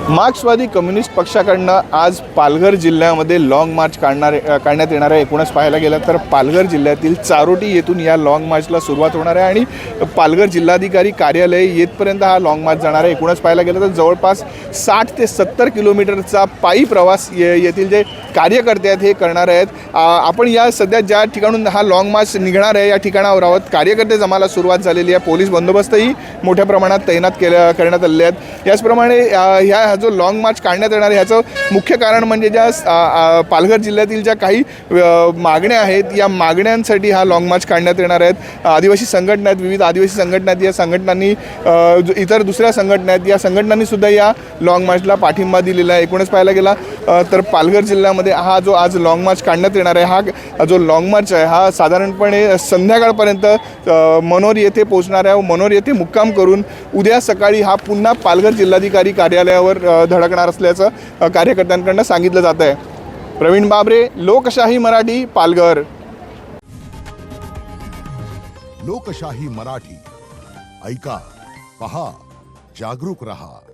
मार्क्सवादी कम्युनिस्ट पक्षाकडनं आज पालघर जिल्ह्यामध्ये लाँग मार्च काढण्यात येणार आहे। एकूणच पाहायला गेलं तर पालघर जिल्ह्यातील चारोटी येथून या लाँग मार्चला सुरुवात होणार आहे आणि पालघर जिल्हाधिकारी कार्यालय येथपर्यंत हा लाँग मार्च जाणार आहे। एकूणच पाहायला गेलं तर जवळपास 60 ते 70 किलोमीटरचा पायी प्रवास येथील जे कार्यकर्ते आहेत हे करणार आहेत। आपण या सध्या ज्या ठिकाणून हा लाँग मार्च निघणार आहे या ठिकाणावर आहोत। कार्यकर्ते जमाला सुरुवात झालेली आहे। पोलीस बंदोबस्तही मोठ्या प्रमाणात तैनात करण्यात आलेले आहेत। याचप्रमाणे ह्या जो लाँग मार्च काढण्यात येणार आहे ह्याचं मुख्य कारण म्हणजे ज्या पालघर जिल्ह्यातील ज्या काही मागण्या आहेत या मागण्यांसाठी हा लाँग मार्च काढण्यात येणार आहेत। आदिवासी संघटना आहेत, विविध आदिवासी संघटना आहेत, या संघटनांनी इतर दुसऱ्या संघटना आहेत, या संघटनांनी सुद्धा या लाँग मार्चला पाठिंबा दिलेला आहे। एकूणच पाहायला गेला तर पालघर जिल्ह्यामध्ये हा जो आज लाँग मार्च काढण्यात येणार आहे हा जो लाँग मार्च आहे हा साधारणपणे संध्याकाळपर्यंत मनोर येथे पोहोचणार आहे। मनोर येथे मुक्काम करून उद्या सकाळी हा पुन्हा पालघर जिल्हाधिकारी कार्यालयावर धडकणार असल्याचं कार्यकर्त्यांकडून सांगितलं जात आहे। प्रवीण बाबरे, लोकशाही मराठी, पालघर। लोकशाही मराठी, ऐका, पहा, जागरूक रहा।